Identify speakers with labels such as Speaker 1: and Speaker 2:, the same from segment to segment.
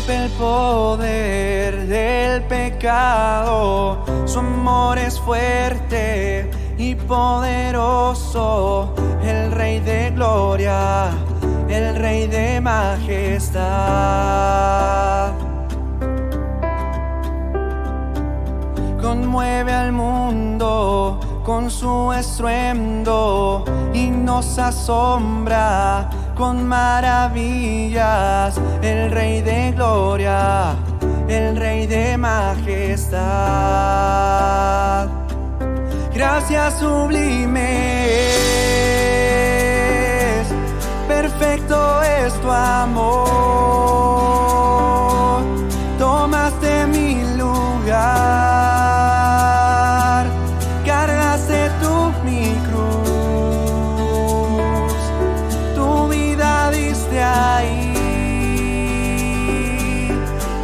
Speaker 1: el poder del pecado. Su amor es fuerte y poderoso, el Rey de gloria, el Rey de majestad. Conmueve al mundo con su estruendo y nos asombra con maravillas, el Rey de gloria, el Rey de majestad. Gracias sublimes, perfecto es tu amor. Tomaste mi lugar, cargaste tú mi cruz, tu vida diste ahí,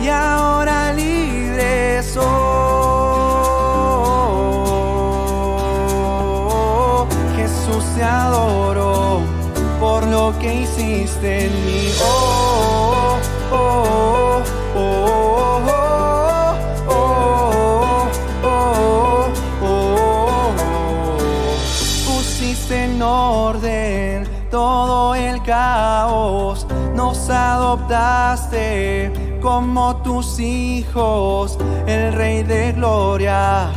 Speaker 1: y ahora libre soy. Jesús, te adoro por lo que hiciste en mí. Oh, oh, oh, oh, oh, oh, oh, oh. Pusiste en orden todo el caos, nos adoptaste como tus hijos, el Rey de gloria,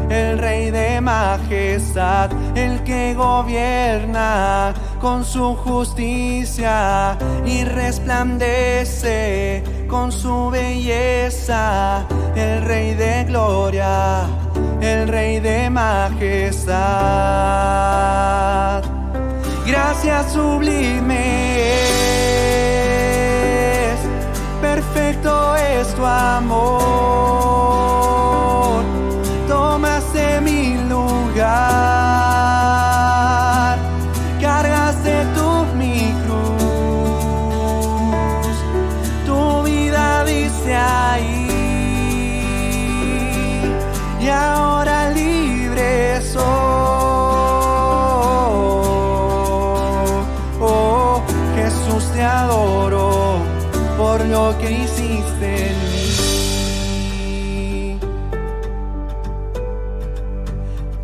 Speaker 1: el Rey de majestad, el que gobierna con su justicia y resplandece con su belleza, el Rey de gloria, el Rey de majestad. Gracias sublimes, perfecto es tu amor. Tomaste mi lugar, cargaste tú mi cruz, tu vida diste ahí, y ahora libre soy. Oh, Jesús, te adoro por lo que hiciste en mí.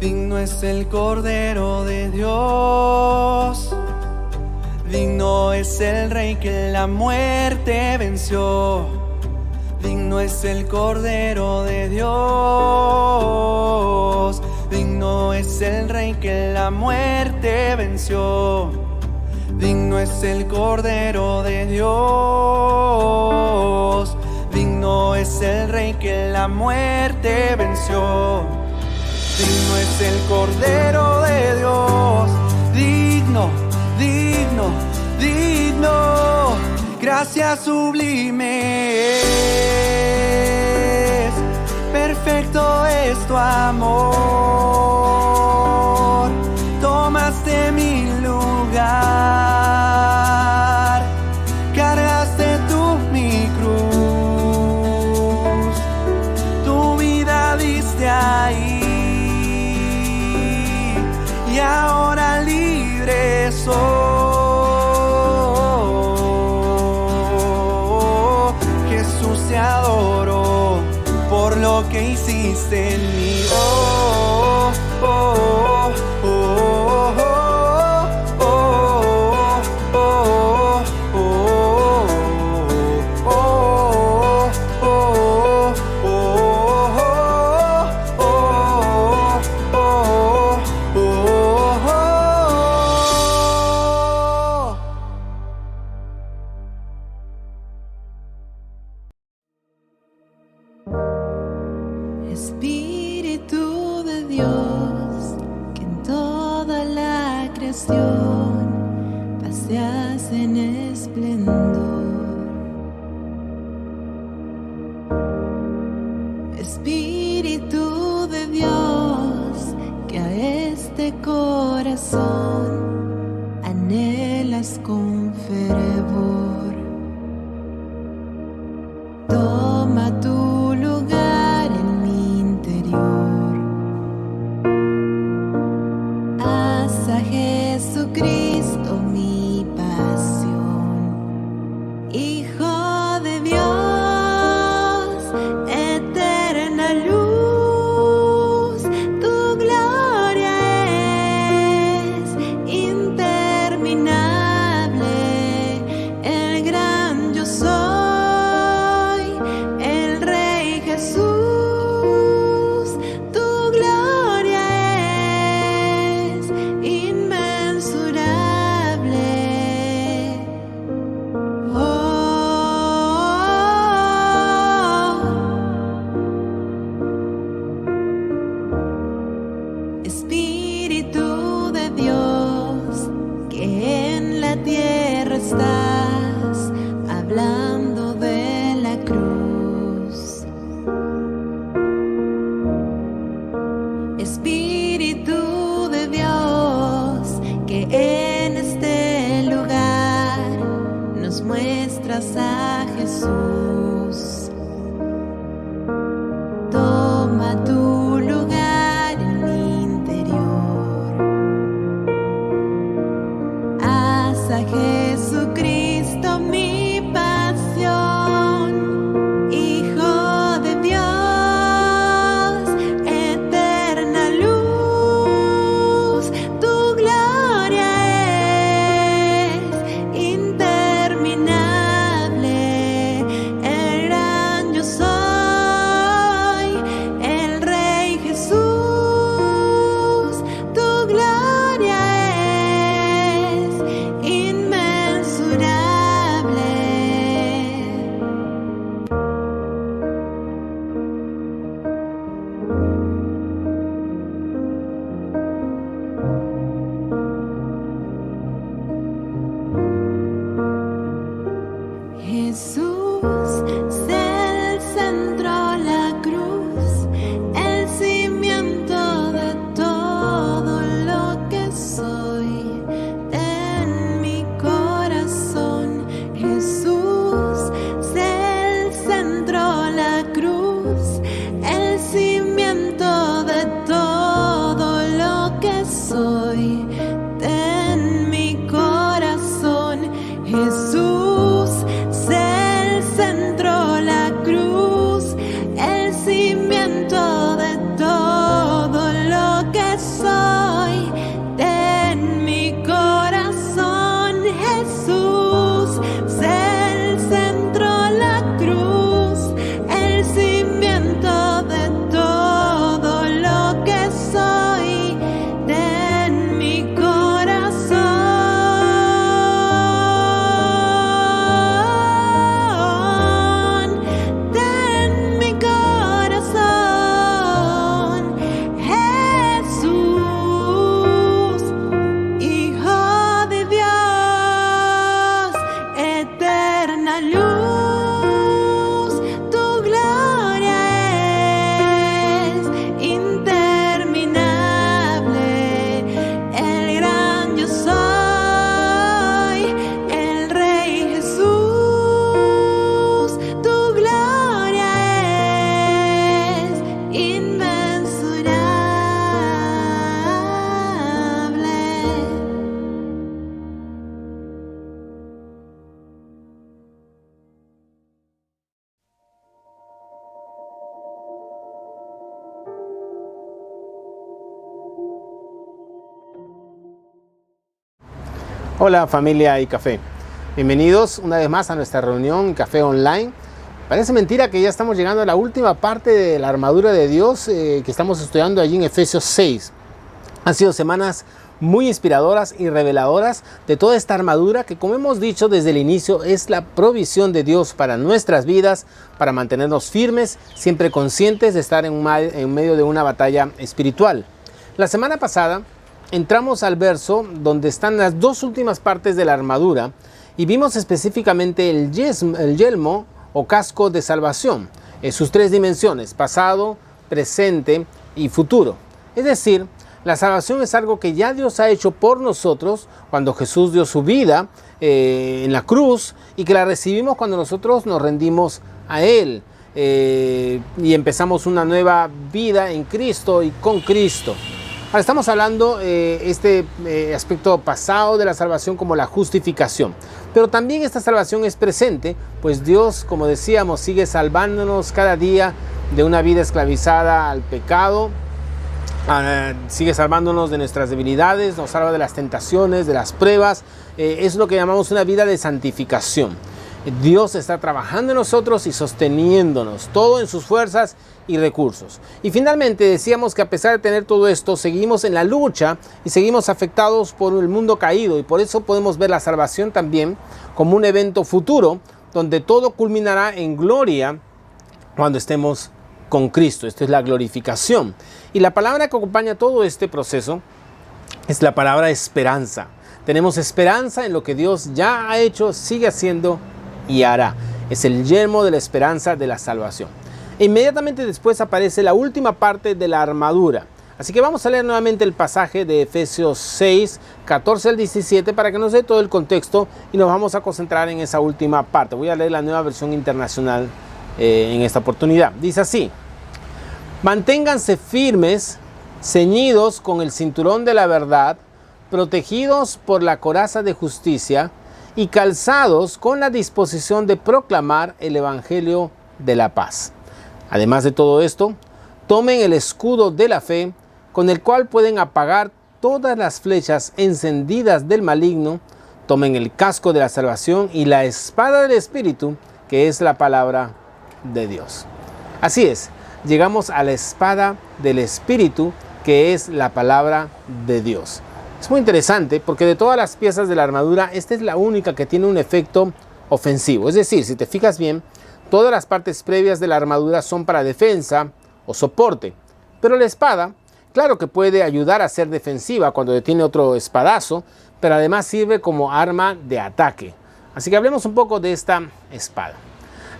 Speaker 1: Digno es el Cordero de Dios, digno es el Rey que la muerte venció. Digno es el Cordero de Dios, digno es el Rey que la muerte venció. Digno es el Cordero de Dios, digno es el Rey que la muerte venció. Digno es el Cordero de Dios, digno, digno, digno. Gracias sublimes, perfecto es tu amor. Tomaste mi lugar, cargaste tú mi cruz, tu vida diste ahí, y ahora libre soy. Jesús, te adoro por lo que hiciste en mí. Oh, oh, oh, oh, oh, oh, oh, oh,
Speaker 2: Espíritu de Dios, que en toda la creación paseas en esplendor. Espíritu de Dios, que a este corazón anhelas con fervor. Toma tu lugar en mi interior. Haz a Jesucristo mi pasión. Hijo de Dios, Jesucristo mi pasión, Hijo de Dios, eterna luz, tu gloria es interminable, el gran yo soy, el Rey Jesús, tu gloria es inmensurable. Jesús es el centro, la cruz, el cimiento de todo lo que soy. En mi corazón, Jesús es el centro, la cruz, el cimiento de todo lo que soy. En mi corazón, Jesús es el centro, la cruz, el cimiento de todo lo que soy. En mi corazón, Jesús es el centro, la cruz, el cimiento de todo lo que soy. En mi corazón, en mi corazón, Jesús, Hijo de Dios, eterna luz, tu gloria es interminable, el gran yo soy, el Rey Jesús, tu gloria es inmensurable.
Speaker 3: Hola familia y café, bienvenidos una vez más a nuestra reunión Café Online. Parece mentira que ya estamos llegando a la última parte de la armadura de Dios que estamos estudiando allí en Efesios 6. Han sido semanas muy inspiradoras y reveladoras de toda esta armadura que, como hemos dicho desde el inicio, es la provisión de Dios para nuestras vidas, para mantenernos firmes, siempre conscientes de estar en medio de una batalla espiritual. La semana pasada entramos al verso donde están las dos últimas partes de la armadura y vimos específicamente el yelmo o casco de salvación, sus tres dimensiones: pasado, presente y futuro. Es decir, la salvación es algo que ya Dios ha hecho por nosotros cuando Jesús dio su vida en la cruz, y que la recibimos cuando nosotros nos rendimos a Él y empezamos una nueva vida en Cristo y con Cristo. Ahora estamos hablando este aspecto pasado de la salvación como la justificación. Pero también esta salvación es presente, pues Dios, como decíamos, sigue salvándonos cada día de una vida esclavizada al pecado. Sigue salvándonos de nuestras debilidades, nos salva de las tentaciones, de las pruebas. Es lo que llamamos una vida de santificación. Dios está trabajando en nosotros y sosteniéndonos, todo en sus fuerzas y recursos. Y finalmente decíamos que a pesar de tener todo esto, seguimos en la lucha y seguimos afectados por el mundo caído, y por eso podemos ver la salvación también como un evento futuro donde todo culminará en gloria cuando estemos con Cristo. Esto es la glorificación. Y la palabra que acompaña todo este proceso es la palabra esperanza. Tenemos esperanza en lo que Dios ya ha hecho, sigue haciendo y hará. Es el yelmo de la esperanza de la salvación. E inmediatamente después aparece la última parte de la armadura. Así que vamos a leer nuevamente el pasaje de Efesios 6, 14 al 17 para que nos dé todo el contexto, y nos vamos a concentrar en esa última parte. Voy a leer la Nueva Versión Internacional en esta oportunidad. Dice así: manténganse firmes, ceñidos con el cinturón de la verdad, protegidos por la coraza de justicia y calzados con la disposición de proclamar el evangelio de la paz. Además de todo esto, tomen el escudo de la fe, con el cual pueden apagar todas las flechas encendidas del maligno. Tomen el casco de la salvación y la espada del Espíritu, que es la palabra de Dios. Así es, llegamos a la espada del Espíritu, que es la palabra de Dios. Es muy interesante porque de todas las piezas de la armadura, esta es la única que tiene un efecto ofensivo. Es decir, si te fijas bien, todas las partes previas de la armadura son para defensa o soporte. Pero la espada, claro que puede ayudar a ser defensiva cuando detiene otro espadazo, pero además sirve como arma de ataque. Así que hablemos un poco de esta espada.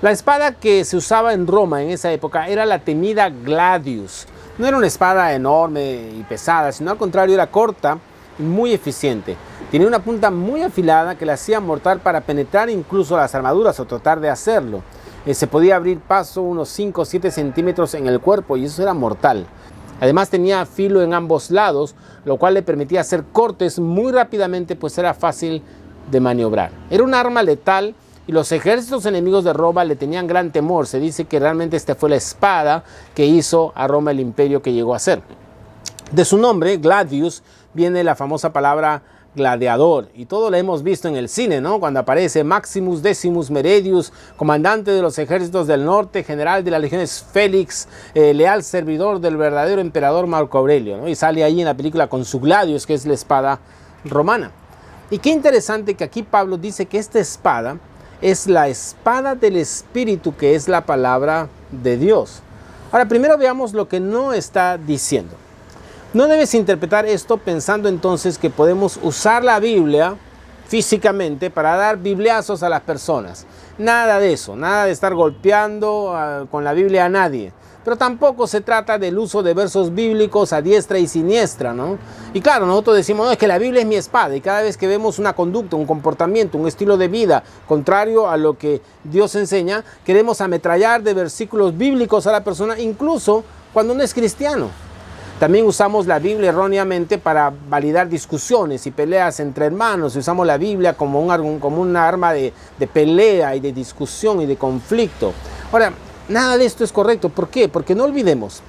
Speaker 3: La espada que se usaba en Roma en esa época era la temida gladius. No era una espada enorme y pesada, sino al contrario era corta y muy eficiente. Tenía una punta muy afilada que la hacía mortal para penetrar incluso las armaduras o tratar de hacerlo. Se podía abrir paso unos 5 o 7 centímetros en el cuerpo y eso era mortal. Además tenía filo en ambos lados, lo cual le permitía hacer cortes muy rápidamente, pues era fácil de maniobrar. Era un arma letal y los ejércitos enemigos de Roma le tenían gran temor. Se dice que realmente esta fue la espada que hizo a Roma el imperio que llegó a ser. De su nombre, Gladius, viene la famosa palabra gladiador, y todo lo hemos visto en el cine, ¿no? Cuando aparece Maximus Decimus Meridius, comandante de los ejércitos del norte, general de las legiones Félix, leal servidor del verdadero emperador Marco Aurelio, ¿no? Y sale ahí en la película con su gladius, que es la espada romana. Y qué interesante que aquí Pablo dice que esta espada es la espada del Espíritu, que es la palabra de Dios. Ahora, primero veamos lo que no está diciendo. No debes interpretar esto pensando entonces que podemos usar la Biblia físicamente para dar bibliazos a las personas. Nada de eso, nada de estar golpeando con la Biblia a nadie. Pero tampoco se trata del uso de versos bíblicos a diestra y siniestra, ¿no? Y claro, nosotros decimos, no, es que la Biblia es mi espada, y cada vez que vemos una conducta, un comportamiento, un estilo de vida contrario a lo que Dios enseña, queremos ametrallar de versículos bíblicos a la persona, incluso cuando no es cristiano. También usamos la Biblia erróneamente para validar discusiones y peleas entre hermanos. Usamos la Biblia como una arma de pelea y de discusión y de conflicto. Ahora, nada de esto es correcto. ¿Por qué? Porque no olvidemos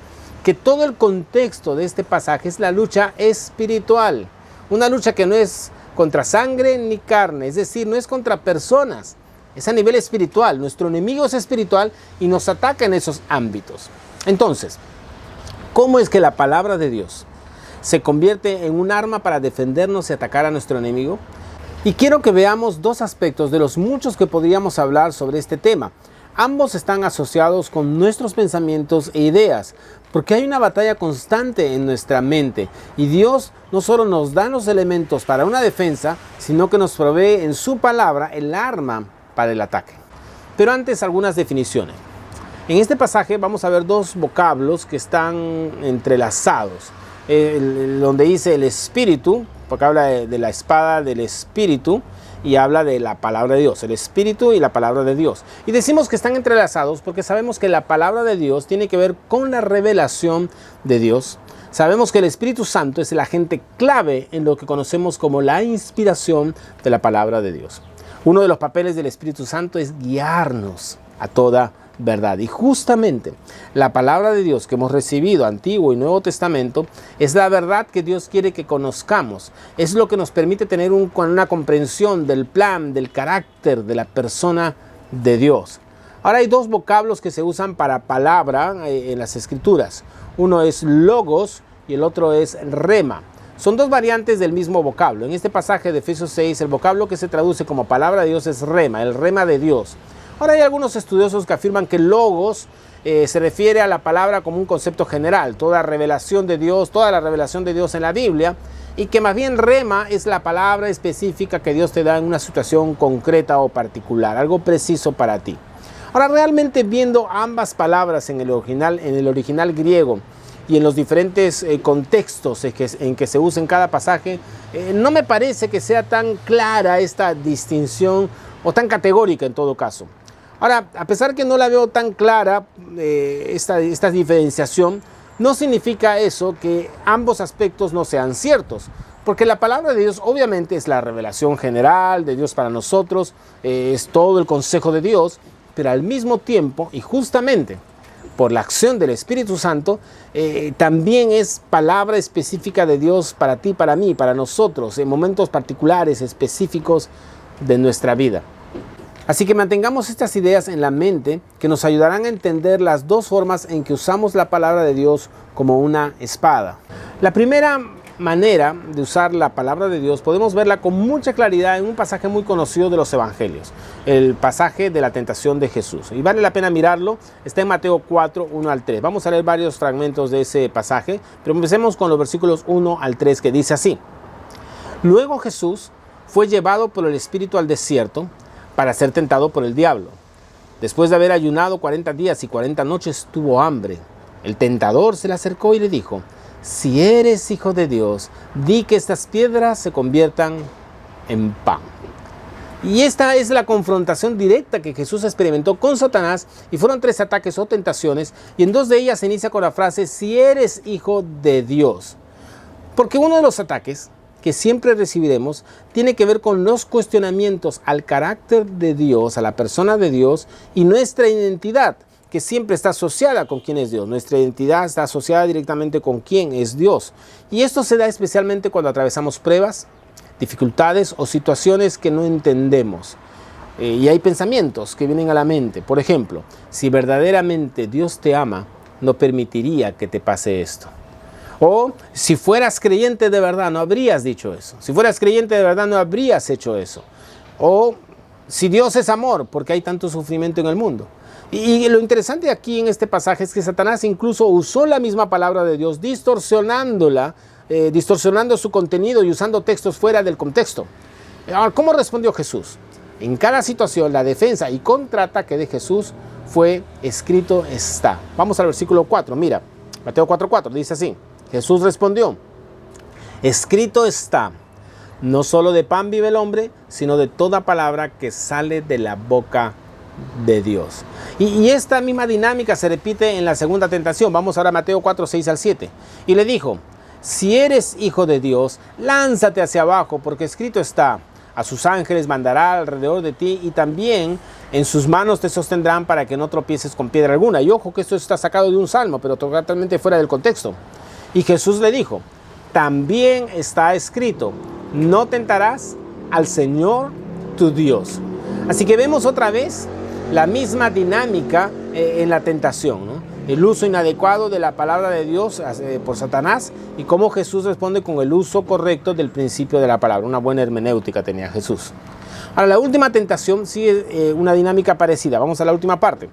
Speaker 3: que todo el contexto de este pasaje es la lucha espiritual. Una lucha que no es contra sangre ni carne, es decir, no es contra personas. Es a nivel espiritual. Nuestro enemigo es espiritual y nos ataca en esos ámbitos. Entonces, ¿cómo es que la palabra de Dios se convierte en un arma para defendernos y atacar a nuestro enemigo? Y quiero que veamos dos aspectos de los muchos que podríamos hablar sobre este tema. Ambos están asociados con nuestros pensamientos e ideas, porque hay una batalla constante en nuestra mente. Y Dios no solo nos da los elementos para una defensa, sino que nos provee en su palabra el arma para el ataque. Pero antes, algunas definiciones. En este pasaje vamos a ver dos vocablos que están entrelazados. Donde dice el Espíritu, porque habla de la espada del Espíritu y habla de la palabra de Dios, el Espíritu y la palabra de Dios. Y decimos que están entrelazados porque sabemos que la palabra de Dios tiene que ver con la revelación de Dios. Sabemos que el Espíritu Santo es el agente clave en lo que conocemos como la inspiración de la palabra de Dios. Uno de los papeles del Espíritu Santo es guiarnos a toda verdad. Y justamente la palabra de Dios que hemos recibido, Antiguo y Nuevo Testamento, es la verdad que Dios quiere que conozcamos. Es lo que nos permite tener una comprensión del plan, del carácter de la persona de Dios. Ahora hay dos vocablos que se usan para palabra en las Escrituras. Uno es logos y el otro es rema. Son dos variantes del mismo vocablo. En este pasaje de Efesios 6, el vocablo que se traduce como palabra de Dios es rema, el rema de Dios. Ahora hay algunos estudiosos que afirman que logos se refiere a la palabra como un concepto general, toda la revelación de Dios en la Biblia, y que más bien rema es la palabra específica que Dios te da en una situación concreta o particular, algo preciso para ti. Ahora, realmente viendo ambas palabras en el original griego y en los diferentes contextos en que se usa en cada pasaje, no me parece que sea tan clara esta distinción o tan categórica en todo caso. Ahora, a pesar que no la veo tan clara, esta diferenciación, no significa eso que ambos aspectos no sean ciertos. Porque la palabra de Dios obviamente es la revelación general de Dios para nosotros, es todo el consejo de Dios, pero al mismo tiempo y justamente por la acción del Espíritu Santo, también es palabra específica de Dios para ti, para mí, para nosotros, en momentos particulares, específicos de nuestra vida. Así que mantengamos estas ideas en la mente que nos ayudarán a entender las dos formas en que usamos la palabra de Dios como una espada. La primera manera de usar la palabra de Dios podemos verla con mucha claridad en un pasaje muy conocido de los evangelios, el pasaje de la tentación de Jesús, y vale la pena mirarlo. Está en Mateo 4, 1 al 3. Vamos a leer varios fragmentos de ese pasaje, pero empecemos con los versículos 1 al 3, que dice así: Luego Jesús fue llevado por el Espíritu al desierto para ser tentado por el diablo. Después de haber ayunado 40 días y 40 noches tuvo hambre. El tentador se le acercó y le dijo: Si eres hijo de Dios, di que estas piedras se conviertan en pan. Y esta es la confrontación directa que Jesús experimentó con Satanás, y fueron 3 ataques o tentaciones, y en 2 de ellas se inicia con la frase: si eres hijo de Dios. Porque uno de los ataques que siempre recibiremos tiene que ver con los cuestionamientos al carácter de Dios, a la persona de Dios y nuestra identidad, que siempre está asociada con quién es Dios. Nuestra identidad está asociada directamente con quién es Dios. Y esto se da especialmente cuando atravesamos pruebas, dificultades o situaciones que no entendemos. Y hay pensamientos que vienen a la mente. Por ejemplo, si verdaderamente Dios te ama, no permitiría que te pase esto. O si fueras creyente de verdad, no habrías dicho eso. Si fueras creyente de verdad, no habrías hecho eso. O si Dios es amor, ¿por qué hay tanto sufrimiento en el mundo? Y lo interesante aquí en este pasaje es que Satanás incluso usó la misma palabra de Dios, distorsionándola, distorsionando su contenido y usando textos fuera del contexto. Ahora, ¿cómo respondió Jesús? En cada situación, la defensa y contraataque de Jesús fue: escrito está. Vamos al versículo 4, mira, Mateo 4:4, dice así: Jesús respondió: escrito está, no solo de pan vive el hombre, sino de toda palabra que sale de la boca de Dios. Y esta misma dinámica se repite en la segunda tentación. Vamos ahora a Mateo 4, 6 al 7. Y le dijo: si eres hijo de Dios, lánzate hacia abajo, porque escrito está: a sus ángeles mandará alrededor de ti, y también en sus manos te sostendrán para que no tropieces con piedra alguna. Y ojo que esto está sacado de un salmo, pero totalmente fuera del contexto. Y Jesús le dijo: también está escrito: no tentarás al Señor tu Dios. Así que vemos otra vez la misma dinámica en la tentación, ¿no? El uso inadecuado de la palabra de Dios por Satanás, y cómo Jesús responde con el uso correcto del principio de la palabra. Una buena hermenéutica tenía Jesús. Ahora, la última tentación sigue una dinámica parecida. Vamos a la última parte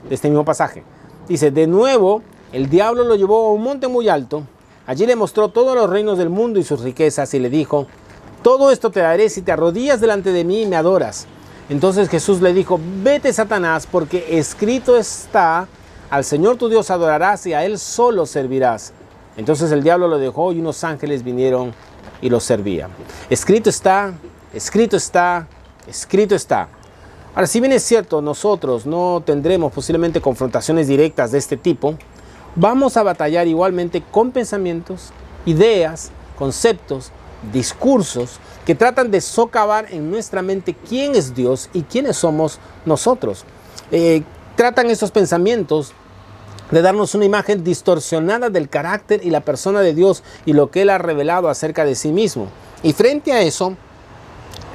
Speaker 3: de este mismo pasaje. Dice: de nuevo, el diablo lo llevó a un monte muy alto. Allí le mostró todos los reinos del mundo y sus riquezas, y le dijo: todo esto te daré si te arrodillas delante de mí y me adoras. Entonces Jesús le dijo: vete, Satanás, porque escrito está: al Señor tu Dios adorarás y a Él solo servirás. Entonces el diablo lo dejó y unos ángeles vinieron y lo servían. Escrito está, escrito está, escrito está. Ahora, si bien es cierto, nosotros no tendremos posiblemente confrontaciones directas de este tipo, vamos a batallar igualmente con pensamientos, ideas, conceptos, discursos que tratan de socavar en nuestra mente quién es Dios y quiénes somos nosotros. Tratan esos pensamientos de darnos una imagen distorsionada del carácter y la persona de Dios y lo que Él ha revelado acerca de sí mismo. Y frente a eso,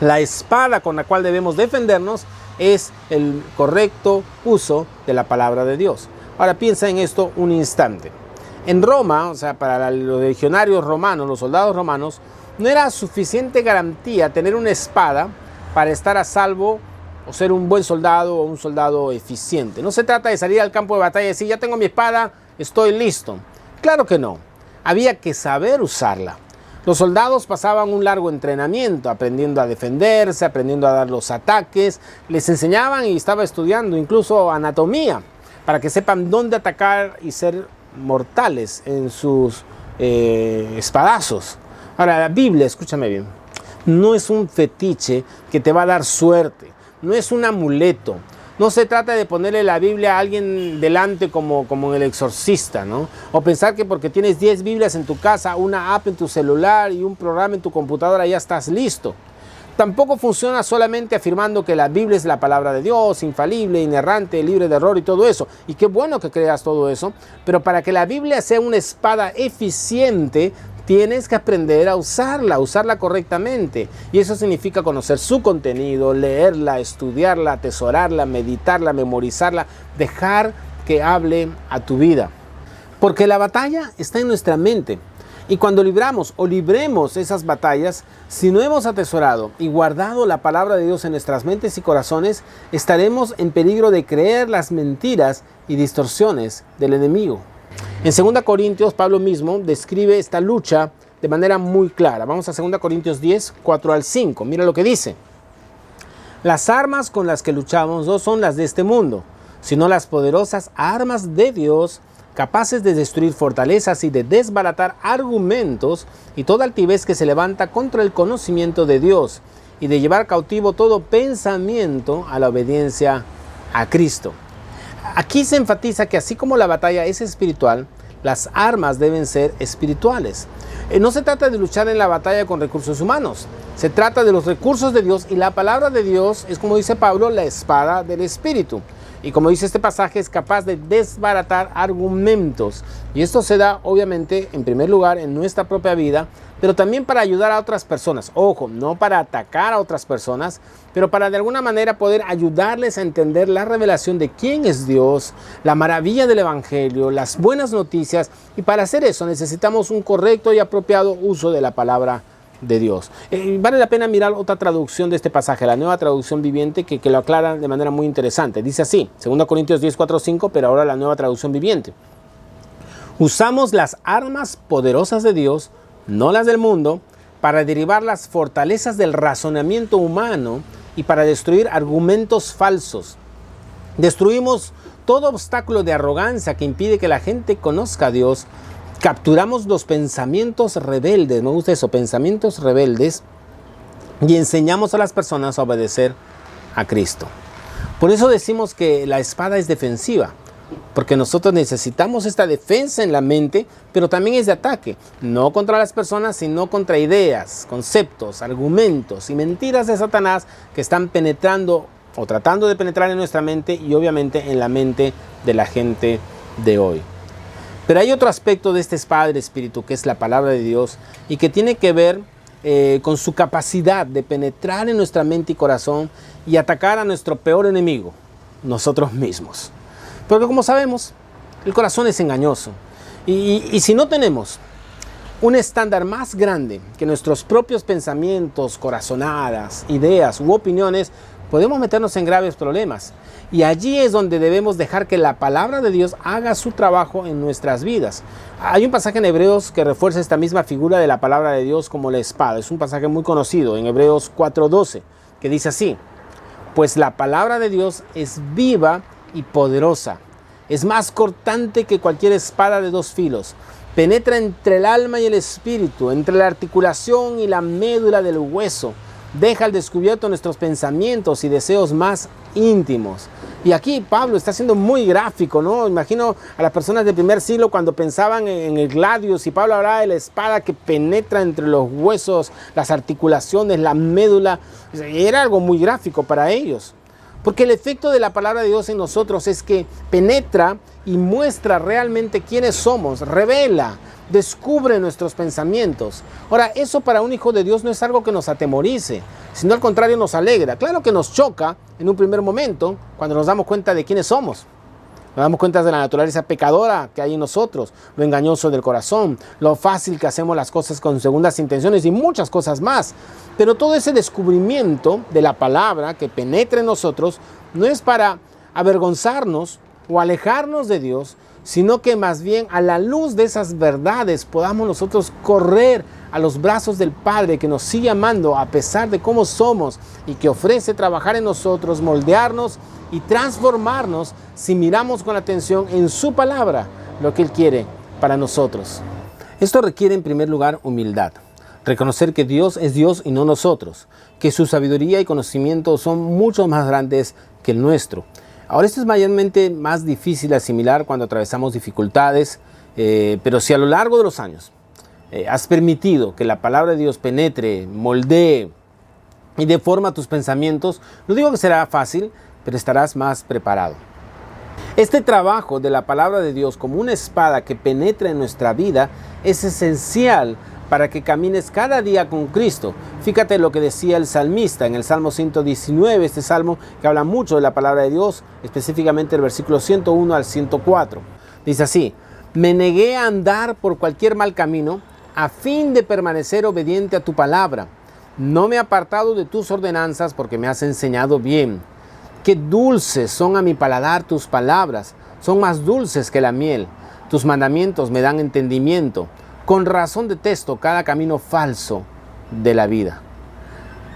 Speaker 3: la espada con la cual debemos defendernos es el correcto uso de la palabra de Dios. Ahora piensa en esto un instante. En Roma, o sea, para los legionarios romanos, los soldados romanos, no era suficiente garantía tener una espada para estar a salvo o ser un buen soldado o un soldado eficiente. No se trata de salir al campo de batalla y decir: ya tengo mi espada, estoy listo. Claro que no. Había que saber usarla. Los soldados pasaban un largo entrenamiento, aprendiendo a defenderse, aprendiendo a dar los ataques. Les enseñaban y estaba estudiando incluso anatomía para que sepan dónde atacar y ser mortales en sus espadazos. Ahora, la Biblia, escúchame bien, no es un fetiche que te va a dar suerte. No es un amuleto. No se trata de ponerle la Biblia a alguien delante como en El Exorcista, ¿no? O pensar que porque tienes 10 Biblias en tu casa, una app en tu celular y un programa en tu computadora ya estás listo. Tampoco funciona solamente afirmando que la Biblia es la palabra de Dios, infalible, inerrante, libre de error y todo eso. Y qué bueno que creas todo eso, pero para que la Biblia sea una espada eficiente, tienes que aprender a usarla correctamente. Y eso significa conocer su contenido, leerla, estudiarla, atesorarla, meditarla, memorizarla, dejar que hable a tu vida. Porque la batalla está en nuestra mente. Y cuando libramos o libremos esas batallas, si no hemos atesorado y guardado la palabra de Dios en nuestras mentes y corazones, estaremos en peligro de creer las mentiras y distorsiones del enemigo. En 2 Corintios, Pablo mismo describe esta lucha de manera muy clara. Vamos a 2 Corintios 10, 4 al 5. Mira lo que dice. Las armas con las que luchamos no son las de este mundo, sino las poderosas armas de Dios, capaces de destruir fortalezas y de desbaratar argumentos y toda altivez que se levanta contra el conocimiento de Dios, y de llevar cautivo todo pensamiento a la obediencia a Cristo. Aquí se enfatiza que así como la batalla es espiritual, las armas deben ser espirituales. No se trata de luchar en la batalla con recursos humanos, se trata de los recursos de Dios, y la palabra de Dios es, como dice Pablo, la espada del Espíritu. Y como dice este pasaje, es capaz de desbaratar argumentos. Y esto se da, obviamente, en primer lugar, en nuestra propia vida, pero también para ayudar a otras personas. Ojo, no para atacar a otras personas, pero para de alguna manera poder ayudarles a entender la revelación de quién es Dios, la maravilla del Evangelio, las buenas noticias. Y para hacer eso necesitamos un correcto y apropiado uso de la palabra de Dios. Vale la pena mirar otra traducción de este pasaje, la Nueva Traducción Viviente, que lo aclara de manera muy interesante. Dice así, 2 Corintios 10, 4, 5, pero ahora la Nueva Traducción Viviente. Usamos las armas poderosas de Dios, no las del mundo, para derribar las fortalezas del razonamiento humano y para destruir argumentos falsos. Destruimos todo obstáculo de arrogancia que impide que la gente conozca a Dios. Capturamos los pensamientos rebeldes, me gusta eso, pensamientos rebeldes, y enseñamos a las personas a obedecer a Cristo. Por eso decimos que la espada es defensiva, porque nosotros necesitamos esta defensa en la mente, pero también es de ataque, no contra las personas, sino contra ideas, conceptos, argumentos y mentiras de Satanás que están penetrando o tratando de penetrar en nuestra mente y obviamente en la mente de la gente de hoy. Pero hay otro aspecto de esta espada del Espíritu, que es la palabra de Dios, y que tiene que ver con su capacidad de penetrar en nuestra mente y corazón y atacar a nuestro peor enemigo, nosotros mismos. Porque como sabemos, el corazón es engañoso. Y si no tenemos un estándar más grande que nuestros propios pensamientos, corazonadas, ideas u opiniones, podemos meternos en graves problemas. Y allí es donde debemos dejar que la palabra de Dios haga su trabajo en nuestras vidas. Hay un pasaje en Hebreos que refuerza esta misma figura de la palabra de Dios como la espada. Es un pasaje muy conocido en Hebreos 4:12, que dice así: pues la palabra de Dios es viva y poderosa. Es más cortante que cualquier espada de dos filos. Penetra entre el alma y el espíritu, entre la articulación y la médula del hueso. Deja al descubierto nuestros pensamientos y deseos más íntimos. Y aquí Pablo está siendo muy gráfico, ¿no? Imagino a las personas del primer siglo cuando pensaban en el gladius, y Pablo hablaba de la espada que penetra entre los huesos, las articulaciones, la médula. Era algo muy gráfico para ellos. Porque el efecto de la palabra de Dios en nosotros es que penetra y muestra realmente quiénes somos, revela, descubre nuestros pensamientos. Ahora, eso para un hijo de Dios no es algo que nos atemorice, sino al contrario nos alegra. Claro que nos choca en un primer momento cuando nos damos cuenta de quiénes somos. Nos damos cuenta de la naturaleza pecadora que hay en nosotros, lo engañoso del corazón, lo fácil que hacemos las cosas con segundas intenciones y muchas cosas más. Pero todo ese descubrimiento de la palabra que penetra en nosotros no es para avergonzarnos o alejarnos de Dios, sino que más bien a la luz de esas verdades podamos nosotros correr a los brazos del Padre, que nos sigue amando a pesar de cómo somos y que ofrece trabajar en nosotros, moldearnos y transformarnos si miramos con atención en su palabra lo que Él quiere para nosotros. Esto requiere en primer lugar humildad, reconocer que Dios es Dios y no nosotros, que su sabiduría y conocimiento son mucho más grandes que el nuestro. Ahora, esto es mayormente más difícil de asimilar cuando atravesamos dificultades, pero si a lo largo de los años has permitido que la palabra de Dios penetre, moldee y deforma tus pensamientos, no digo que será fácil, pero estarás más preparado. Este trabajo de la palabra de Dios como una espada que penetra en nuestra vida es esencial para que camines cada día con Cristo. Fíjate lo que decía el salmista en el Salmo 119, este salmo que habla mucho de la palabra de Dios, específicamente el versículo 101 al 104. Dice así: me negué a andar por cualquier mal camino a fin de permanecer obediente a tu palabra. No me he apartado de tus ordenanzas porque me has enseñado bien. Qué dulces son a mi paladar tus palabras, son más dulces que la miel. Tus mandamientos me dan entendimiento. Con razón detesto cada camino falso de la vida.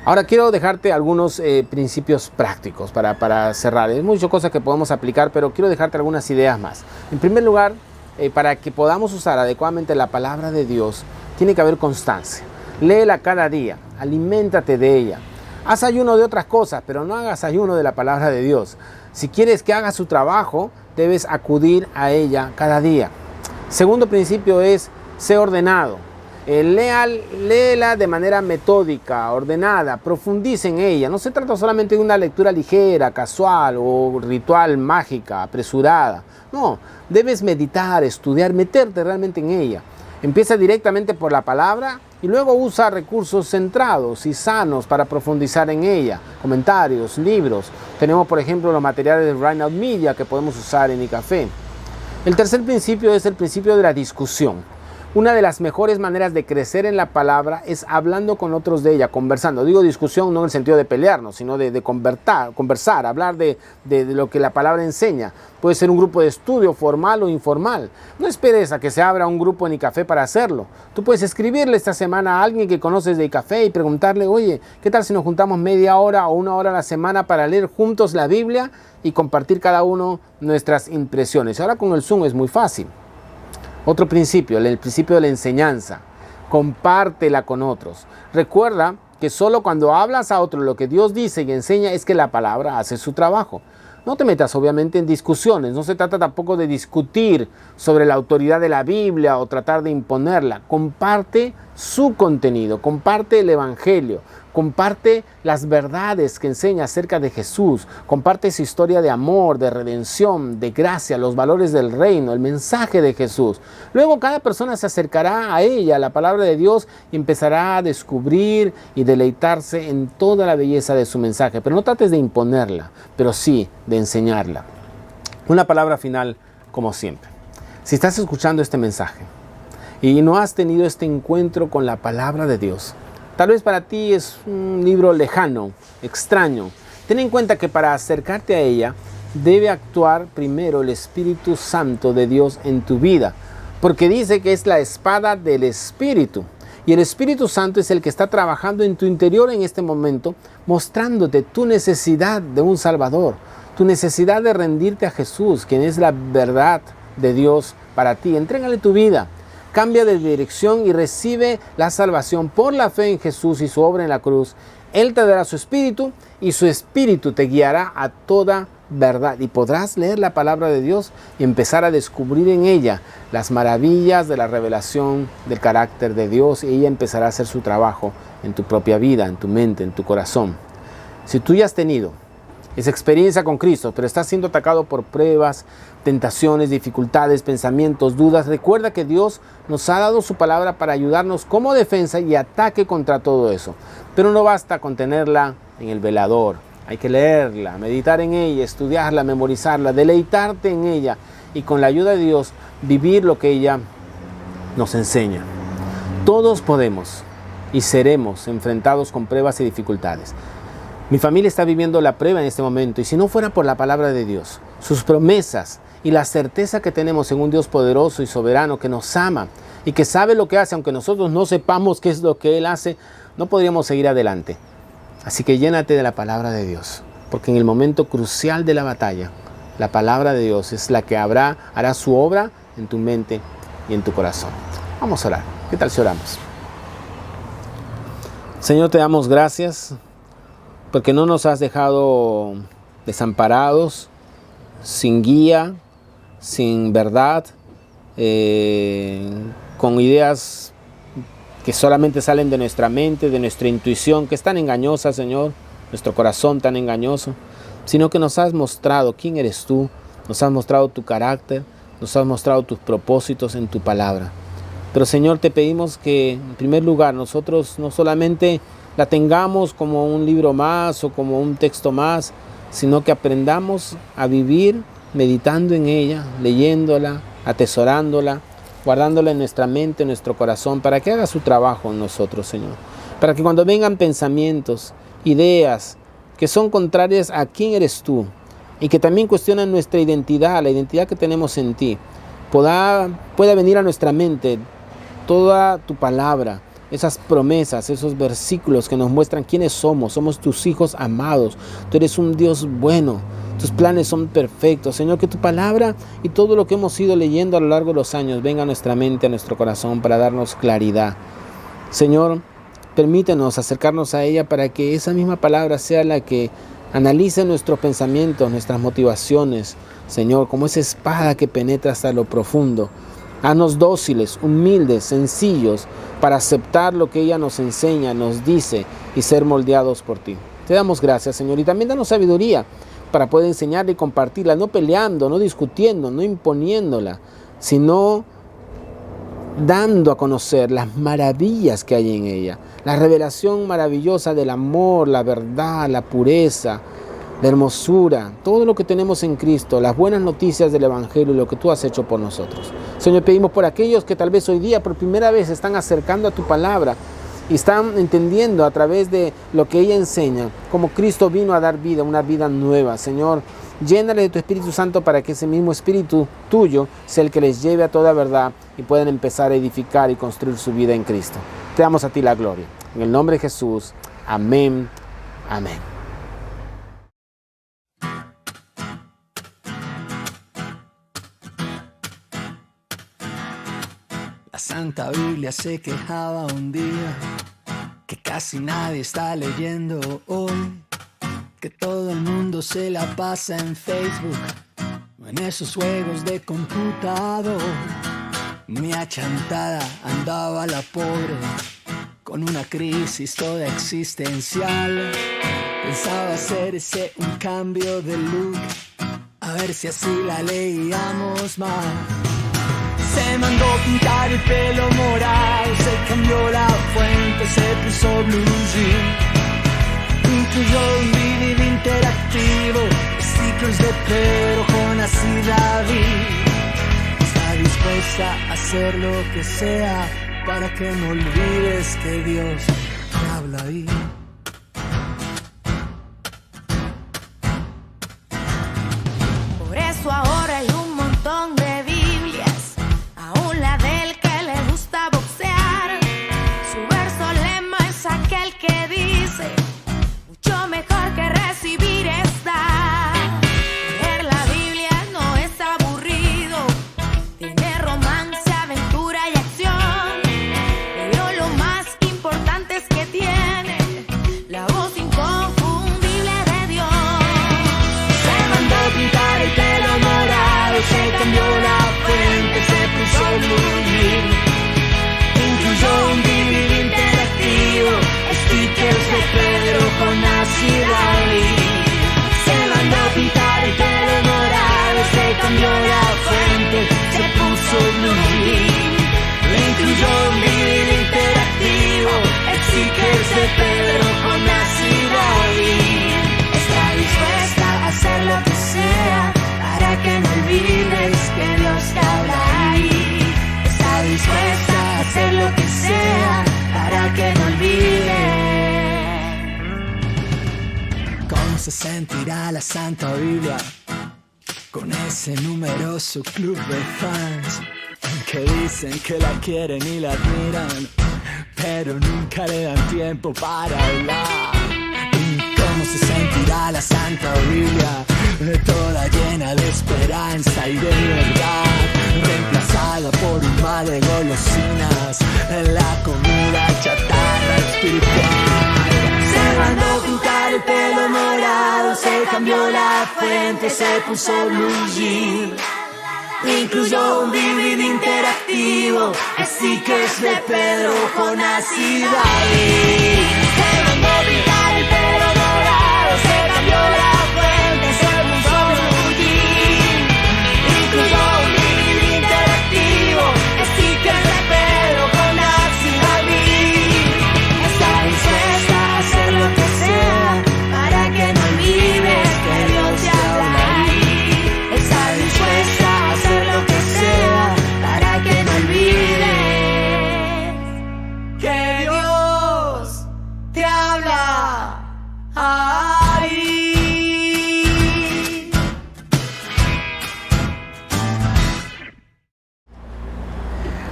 Speaker 3: Ahora quiero dejarte algunos principios prácticos para cerrar. Hay muchas cosas que podemos aplicar, pero quiero dejarte algunas ideas más. En primer lugar, para que podamos usar adecuadamente la palabra de Dios, tiene que haber constancia. Léela cada día, aliméntate de ella. Haz ayuno de otras cosas, pero no hagas ayuno de la palabra de Dios. Si quieres que haga su trabajo, debes acudir a ella cada día. Segundo principio es: sé ordenado. Léela de manera metódica, ordenada, profundice en ella. No se trata solamente de una lectura ligera, casual o ritual, mágica, apresurada. No, debes meditar, estudiar, meterte realmente en ella. Empieza directamente por la palabra y luego usa recursos centrados y sanos para profundizar en ella. Comentarios, libros. Tenemos, por ejemplo, los materiales de Rheinald Media que podemos usar en iCafé. El tercer principio es el principio de la discusión. Una de las mejores maneras de crecer en la palabra es hablando con otros de ella, conversando. Digo discusión no en el sentido de pelearnos, sino de conversar, hablar de lo que la palabra enseña. Puede ser un grupo de estudio formal o informal. No esperes a que se abra un grupo en iCafé para hacerlo. Tú puedes escribirle esta semana a alguien que conoces de iCafé y preguntarle: oye, ¿qué tal si nos juntamos media hora o una hora a la semana para leer juntos la Biblia y compartir cada uno nuestras impresiones? Ahora con el Zoom es muy fácil. Otro principio, el principio de la enseñanza. Compártela con otros. Recuerda que solo cuando hablas a otro lo que Dios dice y enseña es que la palabra hace su trabajo. No te metas obviamente en discusiones. No se trata tampoco de discutir sobre la autoridad de la Biblia o tratar de imponerla. Comparte su contenido, comparte el Evangelio, comparte las verdades que enseña acerca de Jesús, comparte su historia de amor, de redención, de gracia, los valores del reino, el mensaje de Jesús. Luego cada persona se acercará a ella, a la palabra de Dios, y empezará a descubrir y deleitarse en toda la belleza de su mensaje. Pero no trates de imponerla, pero sí de enseñarla. Una palabra final, como siempre. Si estás escuchando este mensaje y no has tenido este encuentro con la palabra de Dios, tal vez para ti es un libro lejano, extraño. Ten en cuenta que para acercarte a ella debe actuar primero el Espíritu Santo de Dios en tu vida, porque dice que es la espada del Espíritu. Y el Espíritu Santo es el que está trabajando en tu interior en este momento, mostrándote tu necesidad de un Salvador, tu necesidad de rendirte a Jesús, quien es la verdad de Dios para ti. Entrégale tu vida. Cambia de dirección y recibe la salvación por la fe en Jesús y su obra en la cruz. Él te dará su espíritu y su espíritu te guiará a toda verdad. Y podrás leer la palabra de Dios y empezar a descubrir en ella las maravillas de la revelación del carácter de Dios. Y ella empezará a hacer su trabajo en tu propia vida, en tu mente, en tu corazón. Si tú ya has tenido esa experiencia con Cristo, pero estás siendo atacado por pruebas, tentaciones, dificultades, pensamientos, dudas, recuerda que Dios nos ha dado su palabra para ayudarnos como defensa y ataque contra todo eso. Pero no basta con tenerla en el velador. Hay que leerla, meditar en ella, estudiarla, memorizarla, deleitarte en ella y con la ayuda de Dios vivir lo que ella nos enseña. Todos podemos y seremos enfrentados con pruebas y dificultades. Mi familia está viviendo la prueba en este momento y si no fuera por la palabra de Dios, sus promesas y la certeza que tenemos en un Dios poderoso y soberano que nos ama y que sabe lo que hace, aunque nosotros no sepamos qué es lo que Él hace, no podríamos seguir adelante. Así que llénate de la palabra de Dios, porque en el momento crucial de la batalla, la palabra de Dios es la que hará su obra en tu mente y en tu corazón. Vamos a orar. ¿Qué tal si oramos? Señor, te damos gracias porque no nos has dejado desamparados sin guía, sin verdad, con ideas que solamente salen de nuestra mente, de nuestra intuición, que es tan engañosa, Señor, nuestro corazón tan engañoso, sino que nos has mostrado quién eres tú, nos has mostrado tu carácter, nos has mostrado tus propósitos en tu palabra. Pero, Señor, te pedimos que, en primer lugar, nosotros no solamente la tengamos como un libro más o como un texto más, sino que aprendamos a vivir meditando en ella, leyéndola, atesorándola, guardándola en nuestra mente, en nuestro corazón, para que haga su trabajo en nosotros, Señor. Para que cuando vengan pensamientos, ideas que son contrarias a quién eres tú y que también cuestionan nuestra identidad, la identidad que tenemos en ti, pueda venir a nuestra mente toda tu palabra, esas promesas, esos versículos que nos muestran quiénes somos. Somos tus hijos amados. Tú eres un Dios bueno. Tus planes son perfectos. Señor, que tu palabra y todo lo que hemos ido leyendo a lo largo de los años venga a nuestra mente, a nuestro corazón, para darnos claridad. Señor, permítenos acercarnos a ella para que esa misma palabra sea la que analice nuestros pensamientos, nuestras motivaciones. Señor, como esa espada que penetra hasta lo profundo. Haznos dóciles, humildes, sencillos, para aceptar lo que ella nos enseña, nos dice y ser moldeados por ti. Te damos gracias, Señor, y también danos sabiduría para poder enseñarla y compartirla, no peleando, no discutiendo, no imponiéndola, sino dando a conocer las maravillas que hay en ella, la revelación maravillosa del amor, la verdad, la pureza, la hermosura, todo lo que tenemos en Cristo, las buenas noticias del Evangelio y lo que tú has hecho por nosotros. Señor, pedimos por aquellos que tal vez hoy día por primera vez están acercando a tu palabra y están entendiendo a través de lo que ella enseña, como Cristo vino a dar vida, una vida nueva. Señor, llénale de tu Espíritu Santo para que ese mismo Espíritu tuyo sea el que les lleve a toda verdad y puedan empezar a edificar y construir su vida en Cristo. Te damos a ti la gloria. En el nombre de Jesús. Amén. Amén.
Speaker 1: La Santa Biblia se quejaba un día que casi nadie está leyendo hoy, que todo el mundo se la pasa en Facebook o en esos juegos de computador. Muy achantada andaba la pobre con una crisis toda existencial. Pensaba hacerse un cambio de look, a ver si así la leíamos más. Se mandó pintar el pelo morado, se cambió la fuente, se puso blue jean. Incluyó un video interactivo, stickers de Pedro, Jonas y David. Está dispuesta a hacer lo que sea para que no olvides que Dios te habla ahí.
Speaker 2: Por eso ahora hay un montón de Biblias, aún la del que le gusta boxear. Su verso lema es aquel que dice: mucho mejor que recibir es dar. Leer la Biblia no es aburrido, tiene romance, aventura y acción. Pero lo más importante es que tiene la voz inconfundible de Dios.
Speaker 1: Se mandó pintar el pelo morado, se cambió la fuente, se puso blue jean. Incluyó un DVD interactivo, stickers de Pedro, Jonás y David. Se mandó pintar el pelo morado, se cambió la fuente, se puso blue jean. Incluyó un DVD interactivo, stickers de Pedro, Jonás y David. Está dispuesta a hacer lo que sea para que no olvides que Dios te habla ahí. Está dispuesta a hacer lo que sea para que no olvides. ¿Cómo se sentirá la Santa Biblia con ese numeroso club de fans que dicen que la quieren y la admiran, pero nunca le dan tiempo para hablar? ¿Cómo se sentirá la Santa Biblia, toda llena de esperanza y de verdad, reemplazada por un mar de golosinas, la comida chatarra espiritual? Se mandó pintar el pelo morado, se cambió la fuente, fuente se puso blue jean. Incluyó un DVD interactivo, stickers de Pedro, Jonás y David. Se mandó pintar el pelo dorado, se cambió la fuente, se puso blue jean. Incluyó un DVD interactivo, stickers de Pedro, Jonás y David. Está dispuesta a hacer lo que sea para que no olvides que Dios te habla ahí. Está dispuesta a hacer lo que sea para que no olvides que Dios te habla ahí.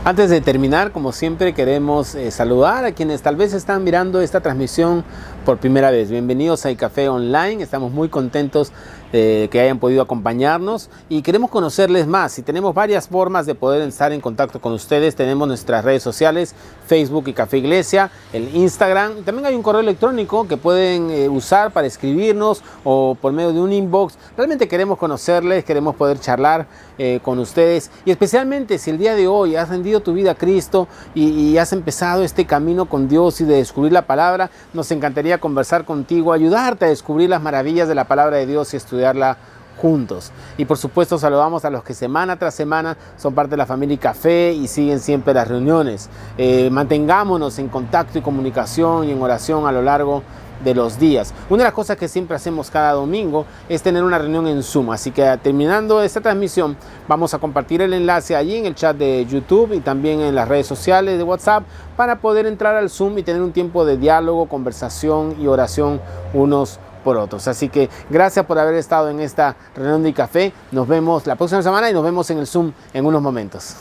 Speaker 3: Antes de terminar, como siempre, queremos saludar a quienes tal vez están mirando esta transmisión por primera vez. Bienvenidos a iCafé Online. Estamos muy contentos que hayan podido acompañarnos y queremos conocerles más. Y tenemos varias formas de poder estar en contacto con ustedes. Tenemos nuestras redes sociales, Facebook y Café Iglesia, el Instagram. También hay un correo electrónico que pueden usar para escribirnos o por medio de un inbox. Realmente queremos conocerles, queremos poder charlar con ustedes. Y especialmente si el día de hoy has rendido tu vida a Cristo y has empezado este camino con Dios y de descubrir la palabra, nos encantaría conversar contigo, ayudarte a descubrir las maravillas de la palabra de Dios y estudiarla juntos. Y por supuesto saludamos a los que semana tras semana son parte de la familia Café y siguen siempre las reuniones. Mantengámonos en contacto y comunicación y en oración a lo largo de los días. Una de las cosas que siempre hacemos cada domingo es tener una reunión en Zoom, así que terminando esta transmisión vamos a compartir el enlace allí en el chat de YouTube y también en las redes sociales de WhatsApp para poder entrar al Zoom y tener un tiempo de diálogo, conversación y oración unos por otros. Así que gracias por haber estado en esta reunión de café. Nos vemos la próxima semana y nos vemos en el Zoom en unos momentos.